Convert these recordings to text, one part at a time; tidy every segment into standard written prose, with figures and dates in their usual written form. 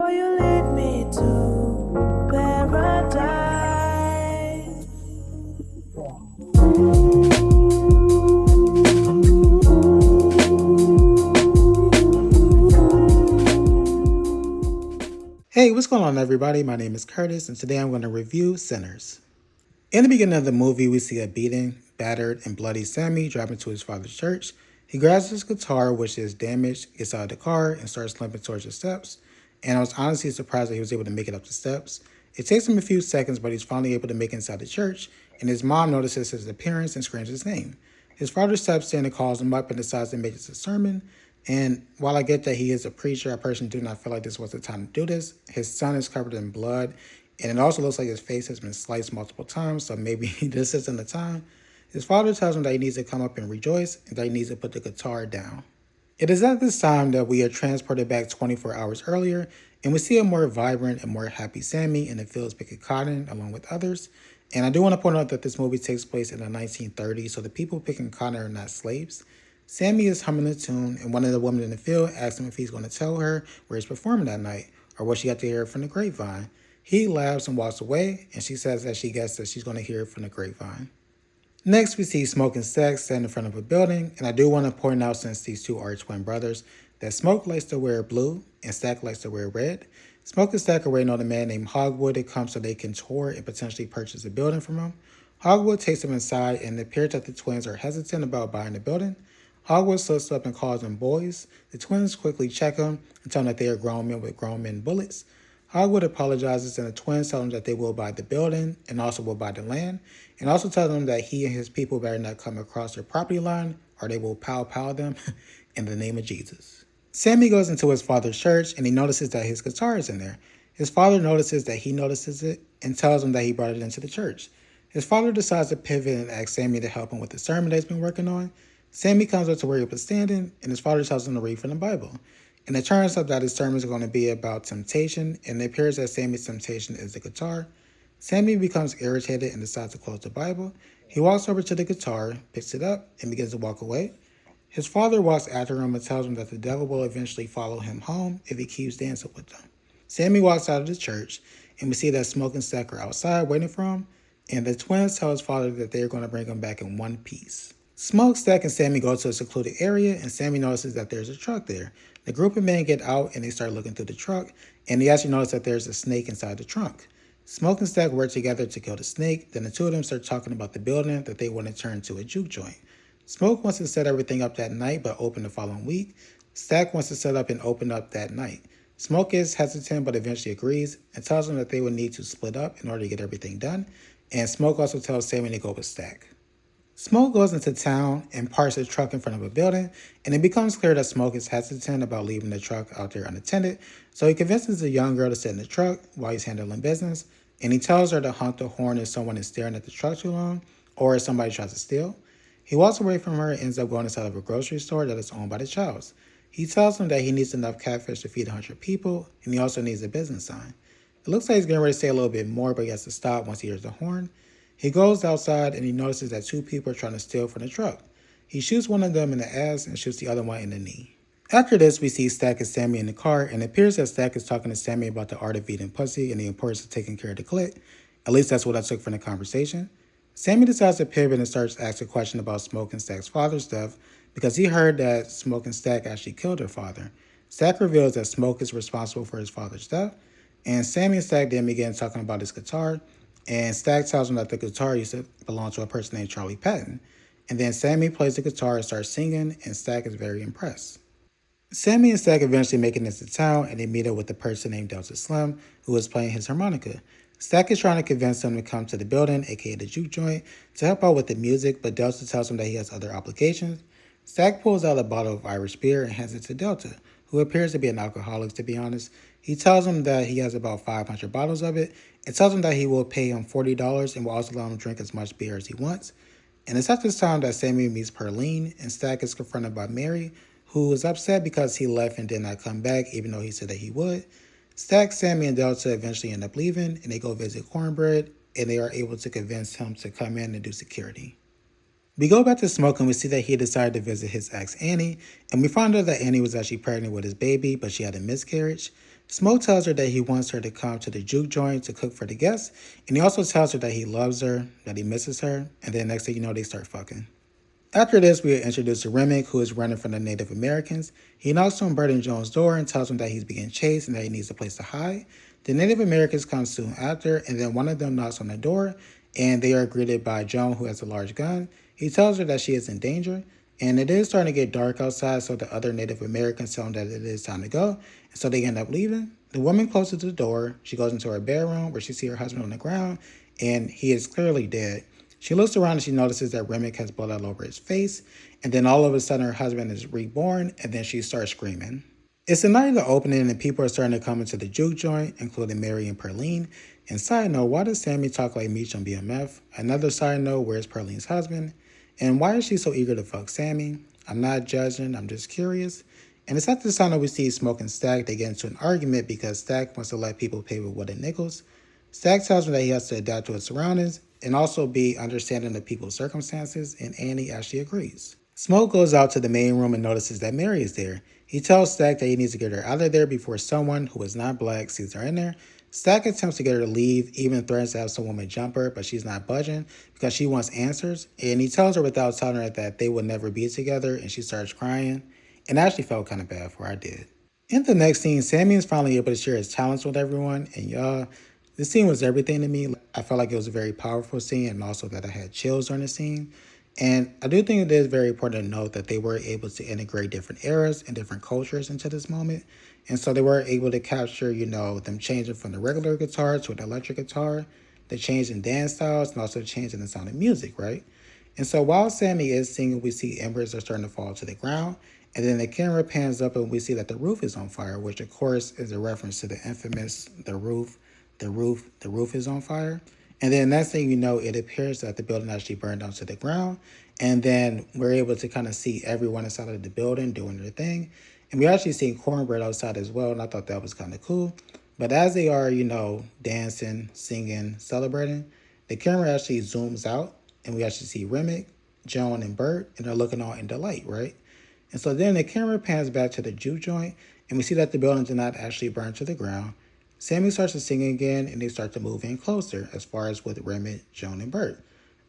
Will you lead me to paradise? Hey, what's going on, everybody? My name is Curtis, and today I'm going to review Sinners. In the beginning of the movie, we see a beaten, battered, and bloody Sammy driving to his father's church. He grabs his guitar, which is damaged, gets out of the car, and starts limping towards the steps. And I was honestly surprised that he was able to make it up the steps. It takes him a few seconds, but he's finally able to make it inside the church, and his mom notices his appearance and screams his name. His father steps in and calls him up and decides to make this a sermon. And while I get that he is a preacher, I personally do not feel like this was the time to do this. His son is covered in blood, and it also looks like his face has been sliced multiple times, so maybe this isn't the time. His father tells him that he needs to come up and rejoice, and that he needs to put the guitar down. It is at this time that we are transported back 24 hours earlier, and we see a more vibrant and more happy Sammy in the fields picking cotton along with others. And I do want to point out that this movie takes place in the 1930s, so the people picking cotton are not slaves. Sammy is humming a tune, and one of the women in the field asks him if he's going to tell her where he's performing that night, or what she got to hear from the grapevine. He laughs and walks away, and she says that she guesses that she's going to hear it from the grapevine. Next, we see Smoke and Stack stand in front of a building, and I do want to point out, since these two are twin brothers, that Smoke likes to wear blue and Stack likes to wear red. Smoke and Stack are waiting on a man named Hogwood to come so they can tour and potentially purchase a building from him. Hogwood takes them inside, and it appears that the twins are hesitant about buying the building. Hogwood slips up and calls them boys. The twins quickly check him and tell him that they are grown men with grown men bullets. Hogwood apologizes, and the twins tell him that they will buy the building and also will buy the land, and also tell them that he and his people better not come across their property line or they will pow them in the name of Jesus. Sammy goes into his father's church, and he notices that his guitar is in there. His father notices that he notices it and tells him that he brought it into the church. His father decides to pivot and asks Sammy to help him with the sermon that he's been working on. Sammy comes up to where he was standing, and his father tells him to read from the Bible. And it turns out that his sermon is going to be about temptation, and it appears that Sammy's temptation is the guitar. Sammy becomes irritated and decides to close the Bible. He walks over to the guitar, picks it up, and begins to walk away. His father walks after him and tells him that the devil will eventually follow him home if he keeps dancing with them. Sammy walks out of the church, and we see that Smoke and Stack are outside waiting for him, and the twins tell his father that they are going to bring him back in one piece. Smoke, Stack, and Sammy go to a secluded area, and Sammy notices that there's a truck there. The group of men get out, and they start looking through the truck, and they actually notice that there's a snake inside the trunk. Smoke and Stack work together to kill the snake, then the two of them start talking about the building that they want to turn into a juke joint. Smoke wants to set everything up that night but open the following week. Stack wants to set up and open up that night. Smoke is hesitant but eventually agrees and tells them that they will need to split up in order to get everything done, and Smoke also tells Sammy to go with Stack. Smoke goes into town and parks the truck in front of a building, and it becomes clear that Smoke is hesitant about leaving the truck out there unattended, so he convinces the young girl to sit in the truck while he's handling business, and he tells her to honk the horn if someone is staring at the truck too long, or if somebody tries to steal. He walks away from her and ends up going inside of a grocery store that is owned by the Chows. He tells him that he needs enough catfish to feed 100 people, and he also needs a business sign. It looks like he's getting ready to say a little bit more, but he has to stop once he hears the horn. He goes outside and he notices that two people are trying to steal from the truck. He shoots one of them in the ass and shoots the other one in the knee. After this, we see Stack and Sammy in the car, and it appears that Stack is talking to Sammy about the art of eating pussy and the importance of taking care of the clit. At least that's what I took from the conversation. Sammy decides to pivot and starts to ask a question about Smoke and Stack's father's death because he heard that Smoke and Stack actually killed their father. Stack reveals that Smoke is responsible for his father's death, and Sammy and Stack then begin talking about his guitar. And Stack tells him that the guitar used to belong to a person named Charlie Patton. And then Sammy plays the guitar and starts singing, and Stack is very impressed. Sammy and Stack eventually make it into town, and they meet up with a person named Delta Slim, who is playing his harmonica. Stack is trying to convince them to come to the building, aka the juke joint, to help out with the music, but Delta tells him that he has other obligations. Stack pulls out a bottle of Irish beer and hands it to Delta, who appears to be an alcoholic, to be honest. He tells him that he has about 500 bottles of it, and tells him that he will pay him $40 and will also let him drink as much beer as he wants. And it's at this time that Sammy meets Perline, and Stack is confronted by Mary, who is upset because he left and did not come back, even though he said that he would. Stack, Sammy, and Delta eventually end up leaving, and they go visit Cornbread, and they are able to convince him to come in and do security. We go back to Smoke, and we see that he decided to visit his ex Annie, and we find out that Annie was actually pregnant with his baby, but she had a miscarriage. Smoke tells her that he wants her to come to the juke joint to cook for the guests, and he also tells her that he loves her, that he misses her, and then next thing you know, they start fucking. After this, we are introduced to Remick, who is running from the Native Americans. He knocks on Bert and Jones' door and tells them that he's being chased and that he needs a place to hide. The Native Americans come soon after, and then one of them knocks on the door, and they are greeted by Joan, who has a large gun. He tells her that she is in danger, and it is starting to get dark outside, so the other Native Americans tell him that it is time to go, and so they end up leaving. The woman closes the door. She goes into her bedroom, where she sees her husband on the ground, and he is clearly dead. She looks around and she notices that Remick has blood all over his face, and then all of a sudden her husband is reborn, and then she starts screaming. It's the night of the opening, and people are starting to come into the juke joint, including Mary and Perline. And side note, why does Sammy talk like Meech on BMF? Another side note, where's Perline's husband? And why is she so eager to fuck Sammy? I'm not judging, I'm just curious. And it's at this time that we see Smoke and Stack. They get into an argument because Stack wants to let people pay with wooden nickels. Stack tells him that he has to adapt to his surroundings and also be understanding of people's circumstances, and Annie actually agrees. Smoke goes out to the main room and notices that Mary is there. He tells Stack that he needs to get her out of there before someone who is not black sees her in there. Stack attempts to get her to leave, even threatens to have some woman jump her, but she's not budging because she wants answers. And he tells her without telling her that they will never be together, and she starts crying. And I actually felt kind of bad for her, I did. In the next scene, Sammy is finally able to share his talents with everyone, and y'all, this scene was everything to me. I felt like it was a very powerful scene, and also that I had chills during the scene. And I do think it is very important to note that they were able to integrate different eras and different cultures into this moment. And so they were able to capture, them changing from the regular guitar to an electric guitar, the change in dance styles, and also the change in the sound of music, right? And so while Sammy is singing, we see embers are starting to fall to the ground. And then the camera pans up and we see that the roof is on fire, which of course is a reference to the infamous the roof is on fire. And then next thing you know, it appears that the building actually burned down to the ground. And then we're able to kind of see everyone inside of the building doing their thing. And we actually see Cornbread outside as well, and I thought that was kind of cool. But as they are, dancing, singing, celebrating, the camera actually zooms out, and we actually see Remick, Joan, and Bert, and they're looking all in delight, right? And so then the camera pans back to the juke joint, and we see that the building did not actually burn to the ground. Sammy starts to sing again, and they start to move in closer as far as with Remick, Joan, and Bert.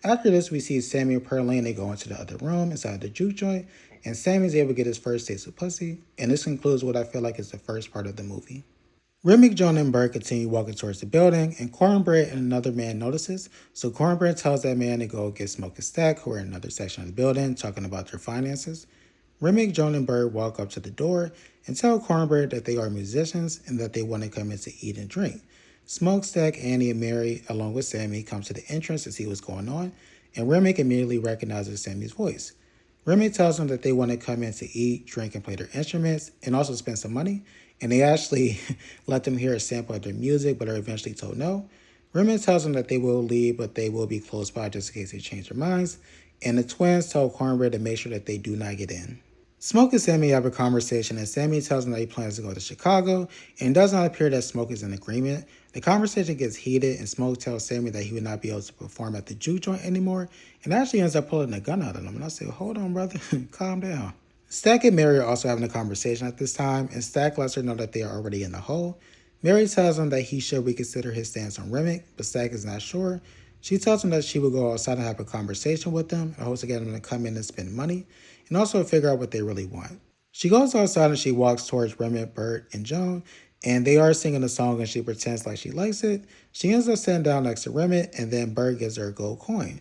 After this, we see Sammy and Perline. They go into the other room inside the juke joint, and Sammy's able to get his first taste of pussy, and this concludes what I feel like is the first part of the movie. Remick, Joan, and Bert continue walking towards the building, and Cornbread and another man notices, so Cornbread tells that man to go get Smoke and Stack, who are in another section of the building, talking about their finances. Remick, Joan, and Bert walk up to the door and tell Cornbread that they are musicians and that they want to come in to eat and drink. Smokestack, Annie, and Mary, along with Sammy, come to the entrance to see what's going on, and Remick immediately recognizes Sammy's voice. Remick tells them that they want to come in to eat, drink, and play their instruments, and also spend some money, and they actually let them hear a sample of their music, but are eventually told no. Remick tells them that they will leave, but they will be close by just in case they change their minds, and the twins tell Cornbread to make sure that they do not get in. Smoke and Sammy have a conversation, and Sammy tells him that he plans to go to Chicago, and it does not appear that Smoke is in agreement. The conversation gets heated, and Smoke tells Sammy that he would not be able to perform at the juke joint anymore, and actually ends up pulling a gun out of him. And I say, hold on, brother, calm down. Stack and Mary are also having a conversation at this time, and Stack lets her know that they are already in the hole. Mary tells him that he should reconsider his stance on Remick, but Stack is not sure. She tells him that she will go outside and have a conversation with them, and hopes to get them to come in and spend money, and also figure out what they really want. She goes outside and she walks towards Remick, Bert, and Joan, and they are singing a song and she pretends like she likes it. She ends up sitting down next to Remick, and then Bert gives her a gold coin.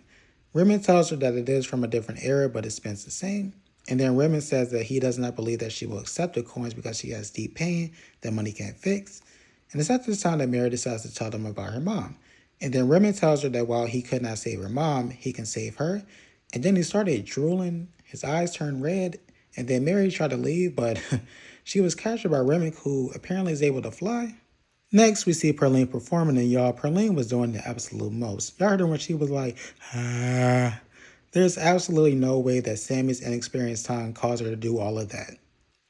Remick tells her that it is from a different era, but it spends the same. And then Remick says that he does not believe that she will accept the coins because she has deep pain that money can't fix. And it's at this time that Mary decides to tell them about her mom. And then Remick tells her that while he could not save her mom, he can save her. And then he started drooling, his eyes turned red, and then Mary tried to leave, but she was captured by Remick, who apparently is able to fly. Next, we see Perline performing, and y'all, Perline was doing the absolute most. Y'all heard her when she was like, ah. There's absolutely no way that Sammy's inexperienced tongue caused her to do all of that.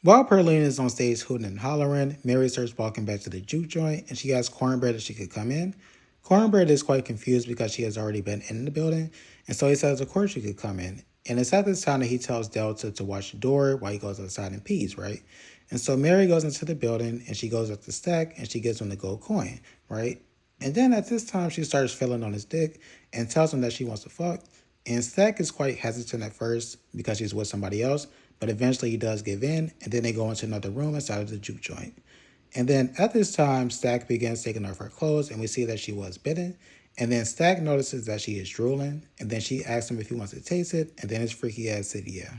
While Perline is on stage hooting and hollering, Mary starts walking back to the juke joint, and she asks Cornbread if she could come in. Cornbread is quite confused because she has already been in the building, and so he says of course she could come in. And it's at this time that he tells Delta to watch the door while he goes outside and pees, right? And so Mary goes into the building and she goes up to Stack and she gives him the gold coin, right? And then at this time, she starts feeling on his dick and tells him that she wants to fuck. And Stack is quite hesitant at first because she's with somebody else, but eventually he does give in, and then they go into another room inside of the juke joint. And then at this time, Stack begins taking off her clothes, and we see that she was bitten. And then Stack notices that she is drooling, and then she asks him if he wants to taste it, and then his freaky ass said yeah.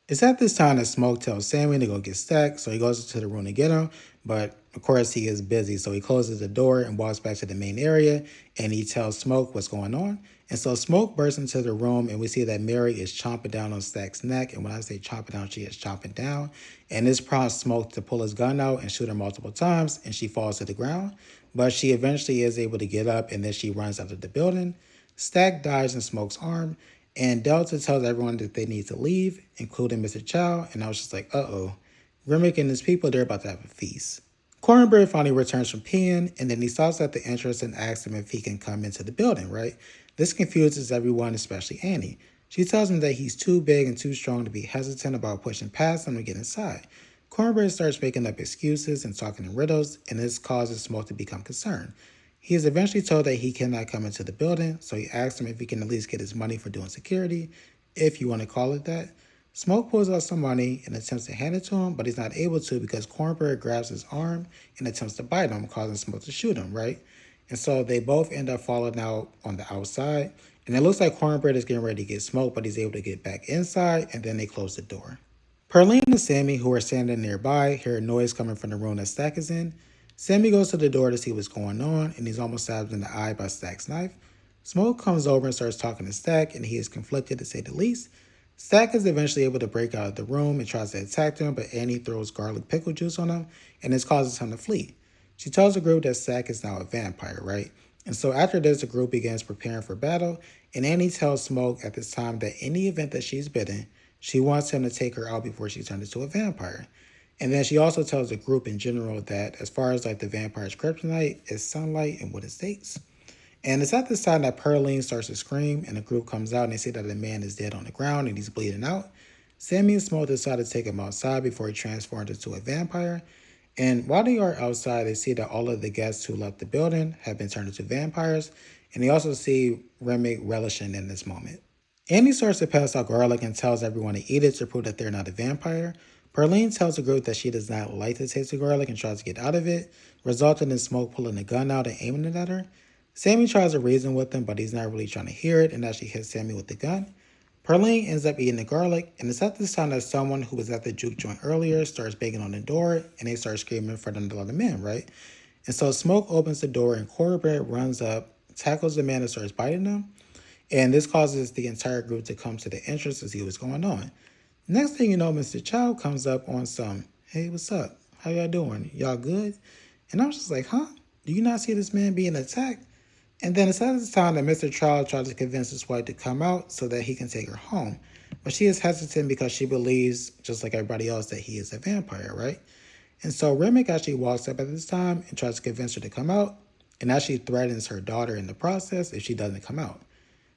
It's at this time that Smoke tells Sammy to go get Stack, so he goes into the room to get him, but of course he is busy, so he closes the door and walks back to the main area, and he tells Smoke what's going on. And so Smoke bursts into the room, and we see that Mary is chomping down on Stack's neck, and when I say chomping down, she is chomping down, and this prompts Smoke to pull his gun out and shoot her multiple times, and she falls to the ground, but she eventually is able to get up, and then she runs out of the building. Stack dies in Smoke's arm, and Delta tells everyone that they need to leave, including Mr. Chow, and I was just like, uh-oh. Remick and his people, they're about to have a feast. Cornbread finally returns from peeing, and then he stops at the entrance and asks him if he can come into the building, right? This confuses everyone, especially Annie. She tells him that he's too big and too strong to be hesitant about pushing past him to get inside. Cornbread starts making up excuses and talking in riddles, and this causes Smoke to become concerned. He is eventually told that he cannot come into the building, so he asks him if he can at least get his money for doing security, if you want to call it that. Smoke pulls out some money and attempts to hand it to him, but he's not able to because Cornbread grabs his arm and attempts to bite him, causing Smoke to shoot him, right? And so they both end up falling out on the outside, and it looks like Cornbread is getting ready to get smoked, but he's able to get back inside, and then they close the door. Perlene and Sammy, who are standing nearby, hear a noise coming from the room that Stack is in. Sammy goes to the door to see what's going on, and he's almost stabbed in the eye by Stack's knife. Smoke comes over and starts talking to Stack, and he is conflicted to say the least. Stack is eventually able to break out of the room and tries to attack him, but Annie throws garlic pickle juice on him, and this causes him to flee. She tells the group that Stack is now a vampire, right? And so after this, the group begins preparing for battle, and Annie tells Smoke at this time that in the event that she's bitten, she wants him to take her out before she turns into a vampire. And then she also tells the group in general that as far as like the vampire's kryptonite is sunlight and what it states. And it's at this time that Perline starts to scream, and the group comes out and they see that the man is dead on the ground and he's bleeding out. Sammy and Smoke decide to take him outside before he transforms into a vampire. And while they are outside, they see that all of the guests who left the building have been turned into vampires, and they also see Remick relishing in this moment. Annie starts to pass out garlic and tells everyone to eat it to prove that they're not a vampire. Perline tells the group that she does not like the taste of garlic and tries to get out of it, resulting in Smoke pulling the gun out and aiming it at her. Sammy tries to reason with him, but he's not really trying to hear it and actually hits Sammy with the gun. Perline ends up eating the garlic, and it's at this time that someone who was at the juke joint earlier starts banging on the door, and they start screaming for them to let him in, right? And so Smoke opens the door, and Cornbread runs up, tackles the man and starts biting him, and this causes the entire group to come to the entrance to see what's going on. Next thing you know, Mr. Chow comes up on some, hey, what's up? How y'all doing? Y'all good? And I was just like, huh? Do you not see this man being attacked? And then it's at this time that Mr. Chow tries to convince his wife to come out so that he can take her home. But she is hesitant because she believes, just like everybody else, that he is a vampire, right? And so Remick actually walks up at this time and tries to convince her to come out, and actually threatens her daughter in the process if she doesn't come out.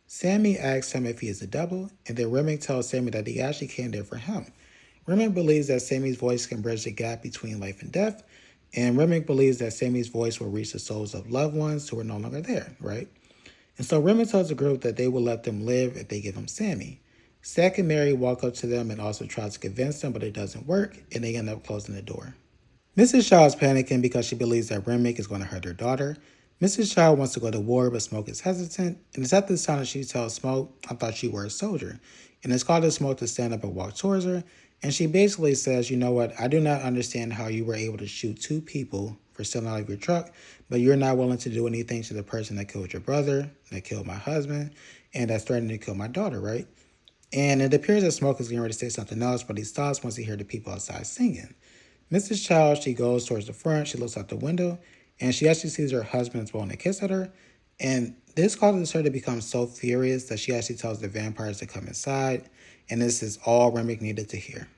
Sammy asks him if he is a double, and then Remick tells Sammy that he actually came there for him. Remick believes that Sammy's voice can bridge the gap between life and death, and Remick believes that Sammy's voice will reach the souls of loved ones who are no longer there, right? And so Remick tells the group that they will let them live if they give him Sammy. Stack and Mary walk up to them and also try to convince them, but it doesn't work, and they end up closing the door. Mrs. Shaw is panicking because she believes that Remick is going to hurt her daughter. Mrs. Shaw wants to go to war, but Smoke is hesitant, and it's at this time that she tells Smoke, I thought you were a soldier, and it's called to Smoke to stand up and walk towards her, and she basically says, you know what, I do not understand how you were able to shoot two people for stealing out of your truck, but you're not willing to do anything to the person that killed your brother, that killed my husband, and that's threatening to kill my daughter, right? And it appears that Smoke is getting ready to say something else, but he stops once he hears the people outside singing. Mrs. Child, she goes towards the front, she looks out the window, and she actually sees her husband blowing a kiss at her. And this causes her to become so furious that she actually tells the vampires to come inside, and this is all Remick needed to hear.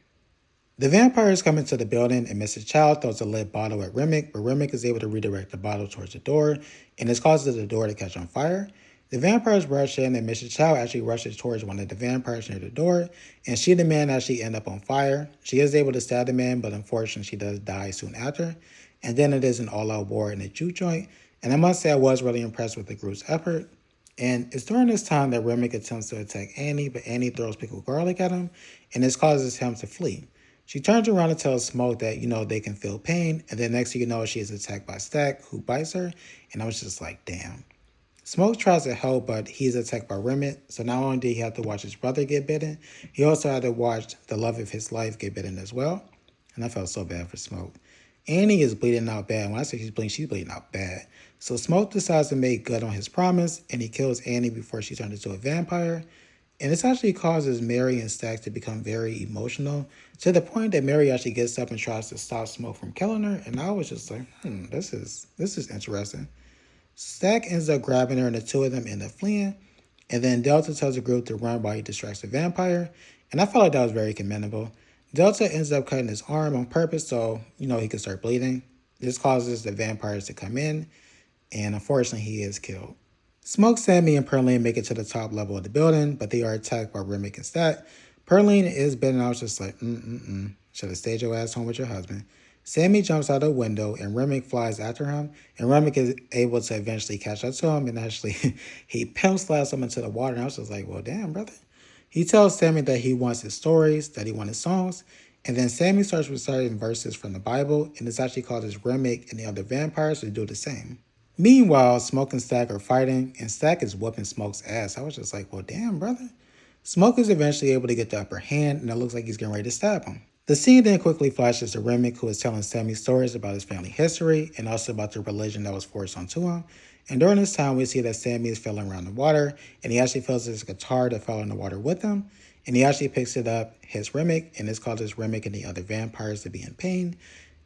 The vampires come into the building, and Mrs. Child throws a lead bottle at Remick, but Remick is able to redirect the bottle towards the door, and this causes the door to catch on fire. The vampires rush in, and Mrs. Chow actually rushes towards one of the vampires near the door, and she and the man actually end up on fire. She is able to stab the man, but unfortunately she does die soon after. And then it is an all-out war in the juke joint, and I must say I was really impressed with the group's effort. And it's during this time that Remick attempts to attack Annie, but Annie throws pickled garlic at him, and this causes him to flee. She turns around and tells Smoke that, they can feel pain, and then next thing you know, she is attacked by Stack, who bites her, and I was just like, damn. Smoke tries to help, but he's attacked by Remit, so not only did he have to watch his brother get bitten, he also had to watch the love of his life get bitten as well, and I felt so bad for Smoke. Annie is bleeding out bad. When I say she's bleeding out bad. So Smoke decides to make good on his promise, and he kills Annie before she turns into a vampire. And this actually causes Mary and Stack to become very emotional, to the point that Mary actually gets up and tries to stop Smoke from killing her. And I was just like, this is interesting. Stack ends up grabbing her, and the two of them end up fleeing. And then Delta tells the group to run while he distracts the vampire. And I felt like that was very commendable. Delta ends up cutting his arm on purpose so, he could start bleeding. This causes the vampires to come in, and unfortunately, he is killed. Smoke, Sammy, and Perline make it to the top level of the building, but they are attacked by Remick and Stack. Perline is bitten. I was just like, should have stayed your ass home with your husband. Sammy jumps out a window, and Remick flies after him, and Remick is able to eventually catch up to him, and actually, he pimp slaps him into the water, and I was just like, well, damn, brother. He tells Sammy that he wants his stories, that he wants his songs, and then Sammy starts reciting verses from the Bible, and this actually causes Remick and the other vampires to do the same. Meanwhile, Smoke and Stack are fighting, and Stack is whooping Smoke's ass. I was just like, well, damn, brother. Smoke is eventually able to get the upper hand, and it looks like he's getting ready to stab him. The scene then quickly flashes to Remick, who is telling Sammy stories about his family history and also about the religion that was forced onto him. And during this time, we see that Sammy is feeling around the water, and he actually feels his guitar that fell in the water with him. And he actually picks it up, hits Remick, and this causes Remick and the other vampires to be in pain.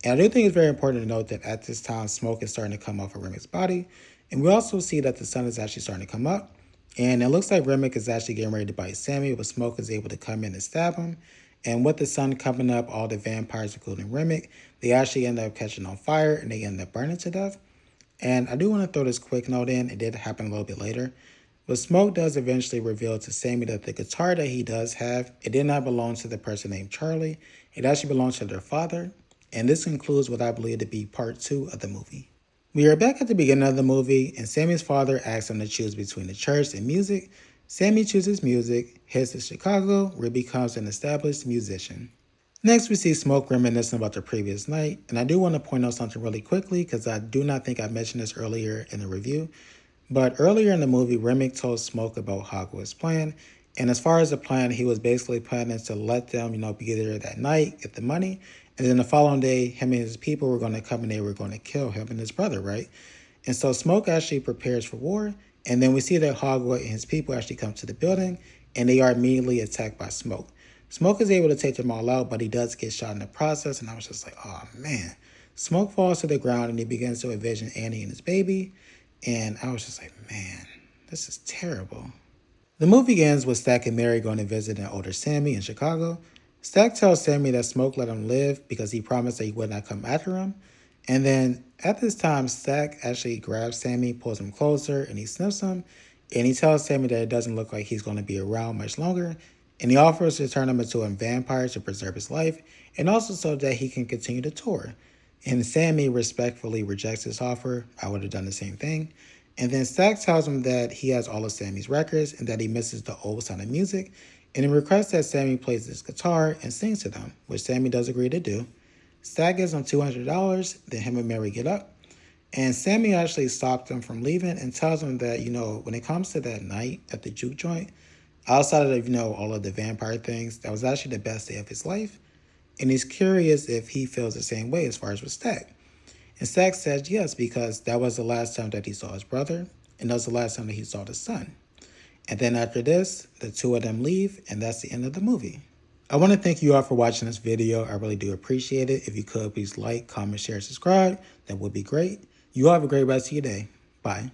And I do think it's very important to note that at this time, smoke is starting to come off of Remick's body. And we also see that the sun is actually starting to come up. And it looks like Remick is actually getting ready to bite Sammy, but Smoke is able to come in and stab him. And with the sun coming up, all the vampires, including Remick, they actually end up catching on fire and they end up burning to death. And I do want to throw this quick note in. It did happen a little bit later. But Smoke does eventually reveal to Sammy that the guitar that he does have, it did not belong to the person named Charlie. It actually belongs to their father. And this concludes what I believe to be part 2 of the movie. We are back at the beginning of the movie, and Sammy's father asks him to choose between the church and music. Sammy chooses music, heads to Chicago, where he becomes an established musician. Next, we see Smoke reminiscing about the previous night, and I do want to point out something really quickly because I do not think I mentioned this earlier in the review. But earlier in the movie, Remick told Smoke about Hogwarts' plan, and as far as the plan, he was basically planning to let them, be there that night, get the money, and then the following day, him and his people were going to come and they were going to kill him and his brother, right? And so Smoke actually prepares for war, and then we see that Hogwarts and his people actually come to the building, and they are immediately attacked by Smoke. Smoke is able to take them all out, but he does get shot in the process, and I was just like, oh man. Smoke falls to the ground, and he begins to envision Annie and his baby, and I was just like, man, this is terrible. The movie ends with Stack and Mary going to visit an older Sammy in Chicago. Stack tells Sammy that Smoke let him live because he promised that he would not come after him. And then at this time, Stack actually grabs Sammy, pulls him closer, and he sniffs him. And he tells Sammy that it doesn't look like he's going to be around much longer. And he offers to turn him into a vampire to preserve his life, and also so that he can continue to tour. And Sammy respectfully rejects this offer. I would have done the same thing. And then Stack tells him that he has all of Sammy's records and that he misses the old sound of music. And he requests that Sammy plays his guitar and sings to them, which Sammy does agree to do. Stack gives him $200, then him and Mary get up. And Sammy actually stopped them from leaving and tells them that, when it comes to that night at the juke joint, outside of, all of the vampire things, that was actually the best day of his life. And he's curious if he feels the same way as far as with Stack. And Stack says yes, because that was the last time that he saw his brother, and that was the last time that he saw the son. And then after this, the two of them leave, and that's the end of the movie. I want to thank you all for watching this video. I really do appreciate it. If you could, please like, comment, share, subscribe. That would be great. You all have a great rest of your day. Bye.